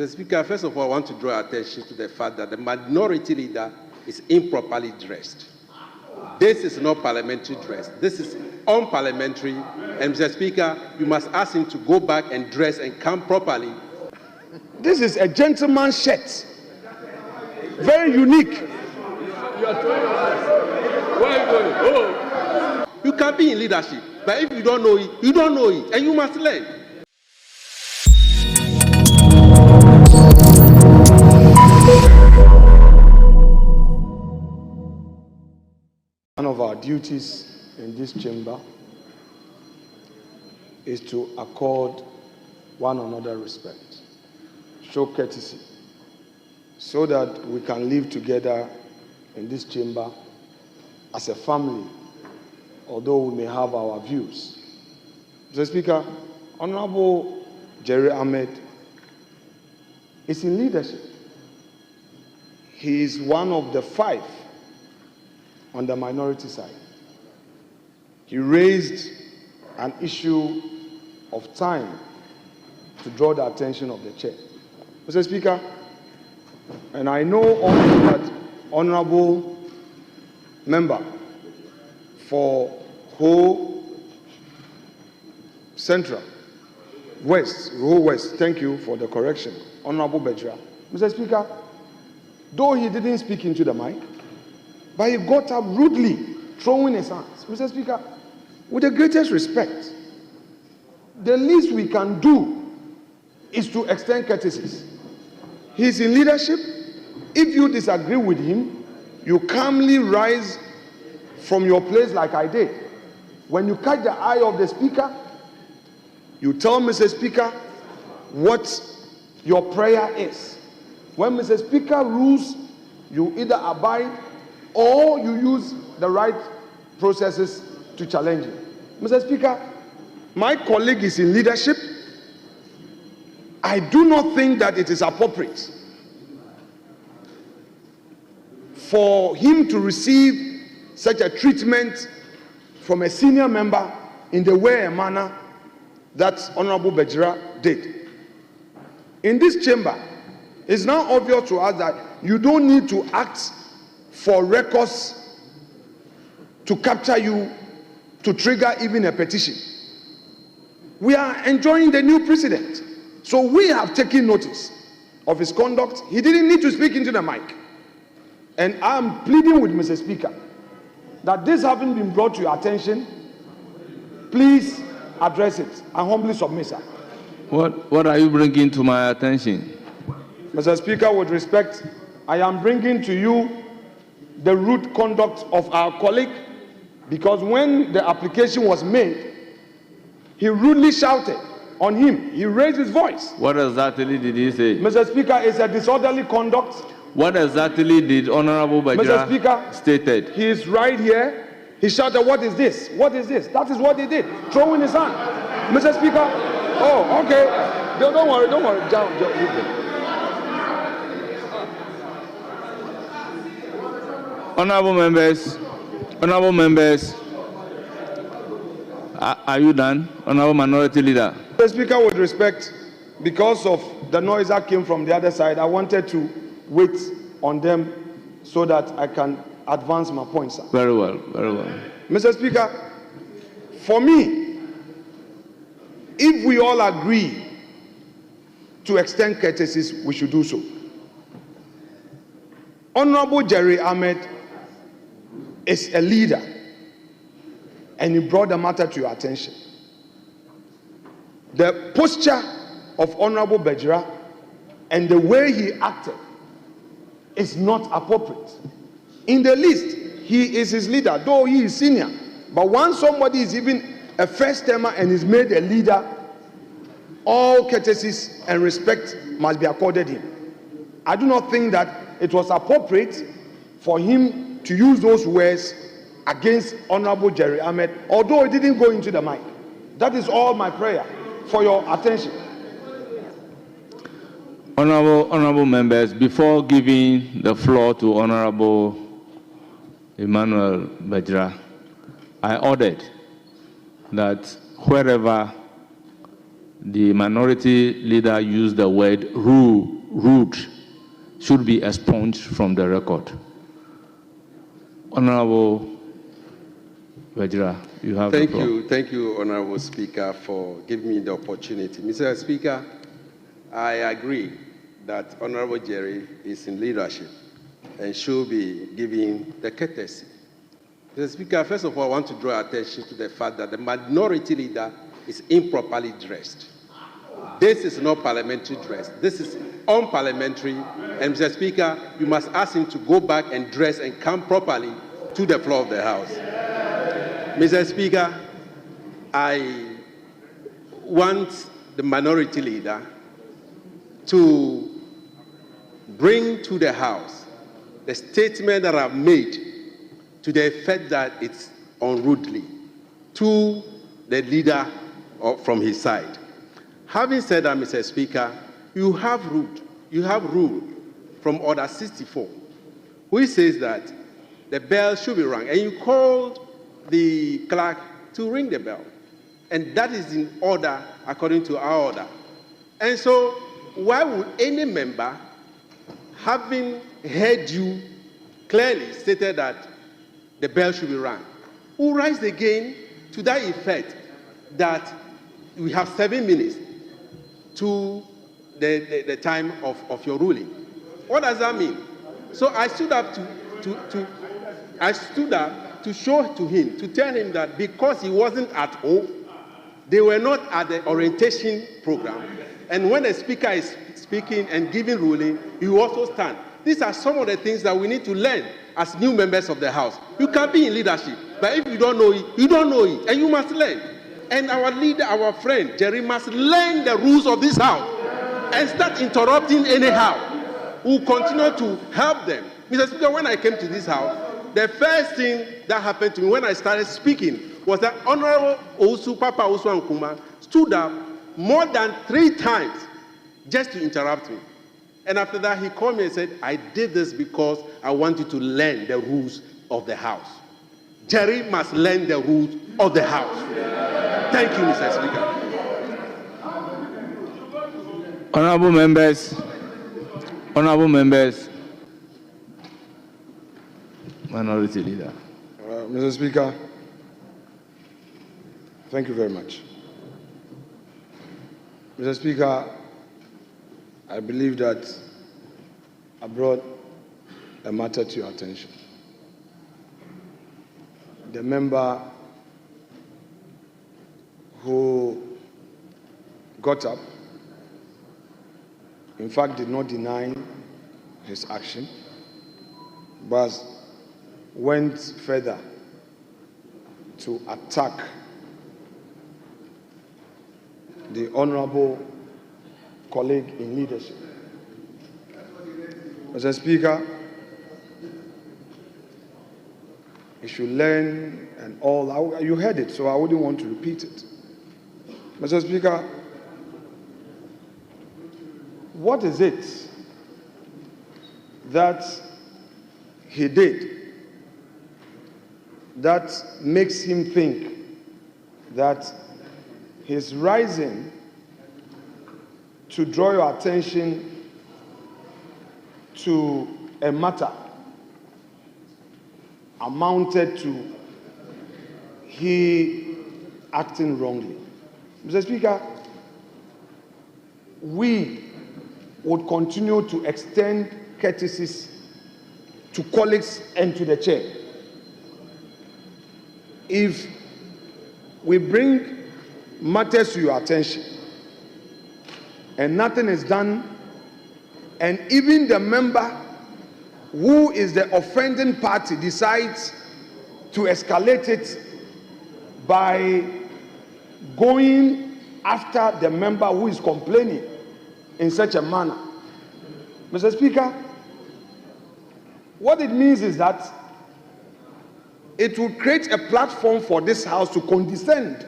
Mr. Speaker, first of all, I want to draw attention to the fact that the minority leader is improperly dressed. This is not parliamentary dress. This is unparliamentary. And Mr. Speaker, you must ask him to go back and dress and come properly. This is a gentleman's shirt. Very unique. You are throwing us. Where are you going? Oh. You can be in leadership, but if you don't know it, you don't know it, and you must learn. One of our duties in this chamber is to accord one another respect, show courtesy, so that we can live together in this chamber as a family, although we may have our views. Mr. Speaker, Honorable Jerry Ahmed is in leadership. He is one of the 5 on the minority side. He raised an issue of time to draw the attention of the chair. Mr. Speaker, and I know also that honorable member for Ho Central West, Ho West, thank you for the correction, Honorable Bejra. Mr. Speaker, though he didn't speak into the mic, but he got up rudely, throwing his hands. Mr. Speaker, with the greatest respect, the least we can do is to extend courtesies. He's in leadership. If you disagree with him, you calmly rise from your place like I did. When you catch the eye of the speaker, you tell Mr. Speaker what your prayer is. When Mr. Speaker rules, you either abide or you use the right processes to challenge him. Mr. Speaker, my colleague is in leadership. I do not think that it is appropriate for him to receive such a treatment from a senior member in the way and manner that Honorable Bejra did. In this chamber, it's now obvious to us that you don't need to act for records to capture you, to trigger even a petition. We are enjoying the new president. So we have taken notice of his conduct. He didn't need to speak into the mic. And I'm pleading with Mr. Speaker that this having been brought to your attention, please address it. I humbly submit, sir. What are you bringing to my attention? Mr. Speaker, with respect, I am bringing to you the rude conduct of our colleague, because when the application was made, he rudely shouted on him. He raised his voice. What exactly did he say? Mr. Speaker, it's a disorderly conduct. What exactly did Honorable Bajra Mr. Speaker, stated? He is right here. He shouted, "What is this? What is this?" That is what he did, throwing his hand. Mr. Speaker, oh, okay. Don't worry. Honorable members, are you done? Honorable Minority Leader. Mr. Speaker, with respect, because of the noise that came from the other side, I wanted to wait on them so that I can advance my points, sir. Very well. Mr. Speaker, for me, if we all agree to extend courtesies, we should do so. Honorable Jerry Ahmed is a leader, and he brought the matter to your attention. The posture of Honorable Bejra and the way he acted is not appropriate. In the least, he is his leader, though he is senior. But once somebody is even a first-timer and is made a leader, all courtesies and respect must be accorded him. I do not think that it was appropriate for him to use those words against Honorable Jerry Ahmed, although it didn't go into the mic. That is all my prayer for your attention. Honorable members, before giving the floor to Honorable Emmanuel Bajra, I ordered that wherever the minority leader used the word rude should be expunged from the record. Honorable Vajra, you have the floor. Thank you, Honorable Speaker, for giving me the opportunity. Mr. Speaker, I agree that Honorable Jerry is in leadership and should be given the courtesy. Mr. Speaker, first of all, I want to draw attention to the fact that the minority leader is improperly dressed. This is not parliamentary dress. This is unparliamentary. And Mr. Speaker, you must ask him to go back and dress and come properly to the floor of the House. Mr. Speaker, I want the minority leader to bring to the House the statement that I've made to the effect that it's unruly to the leader from his side. Having said that, Mr. Speaker, you have rule from Order 64, which says that the bell should be rung, and you called the clerk to ring the bell, and that is in order according to our order. And so, why would any member, having heard you clearly stated that the bell should be rung, who rise again to that effect that we have 7 minutes to the time of your ruling? What does that mean? So I stood up to show to him, to tell him that because he wasn't at home, they were not at the orientation program, and when the speaker is speaking and giving ruling, you also stand. These are some of the things that we need to learn as new members of the House. You can be in leadership, but if you don't know it, you don't know it, and you must learn. And our leader, our friend, Jerry, must learn the rules of this House and start interrupting anyhow. We'll continue to help them. Mr. Speaker, when I came to this House, the first thing that happened to me when I started speaking was that Honorable Papa Osu Nkrumah stood up more than 3 times just to interrupt me. And after that, he called me and said, I did this because I want you to learn the rules of the House. Jerry must learn the rules of the House. Thank you, Mr. Speaker. Honorable members, minority leader. Mr. Speaker, thank you very much. Mr. Speaker, I believe that I brought a matter to your attention. The member who got up, in fact, did not deny his action, but went further to attack the honorable colleague in leadership. Mr. Speaker, you should learn and all. You heard it, so I wouldn't want to repeat it. Mr. Speaker, what is it that he did that makes him think that his rising to draw your attention to a matter amounted to he acting wrongly? Mr. Speaker, we would continue to extend courtesies to colleagues and to the chair. If we bring matters to your attention and nothing is done, and even the member who is the offending party decides to escalate it by going after the member who is complaining in such a manner, Mr. Speaker, what it means is that it will create a platform for this House to condescend.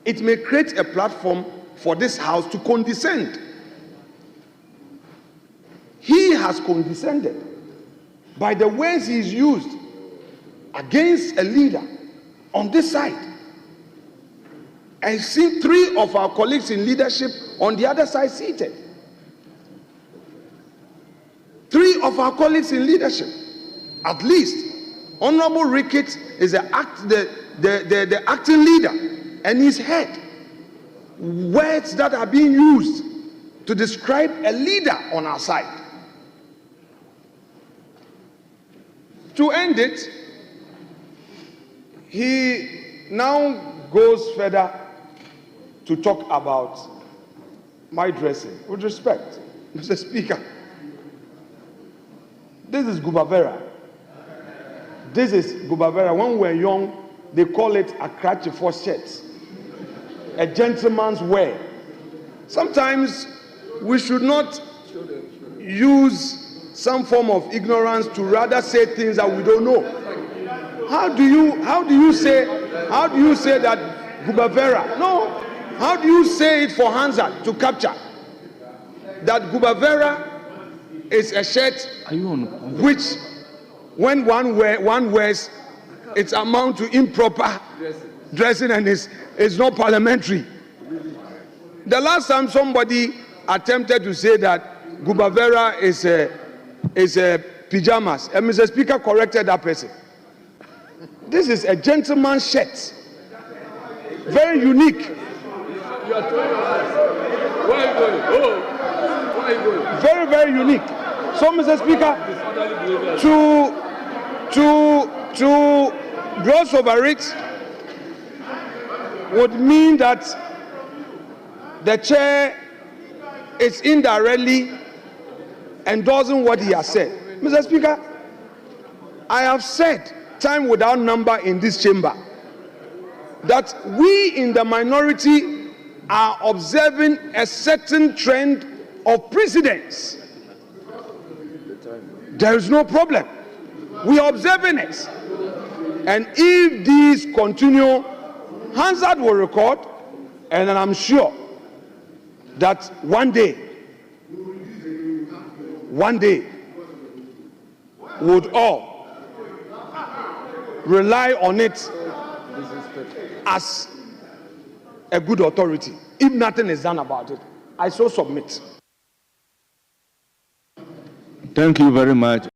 It may create a platform for this House to condescend. He has condescended by the words he's used against a leader on this side. and see 3 of our colleagues in leadership on the other side seated. 3 of our colleagues in leadership, at least. Honorable Ricketts is the acting leader, and he's heard words that are being used to describe a leader on our side. To end it, he now goes further to talk about my dressing. With respect, Mr. Speaker, this is cubavera. This is cubavera. When we were young, they call it a crutch for shirt, a gentleman's wear. Sometimes we should not use some form of ignorance to rather say things that we don't know. How do you say that cubavera? No. How do you say it for Hansa to capture? That cubavera is a shirt which, when one wears, it amounts to improper dressing and is not parliamentary. The last time somebody attempted to say that cubavera is a pajamas, and Mr. Speaker corrected that person. This is a gentleman's shirt, very unique. Very, very unique. So, Mr. Speaker, to gloss over it would mean that the chair is indirectly endorsing what he has said. Mr. Speaker, I have said time without number in this chamber that we in the minority are observing a certain trend of precedence. There is no problem. We are observing it. And if these continue, Hansard will record, and then I'm sure that one day, would all rely on it as a good authority. If nothing is done about it, I so submit. Thank you very much.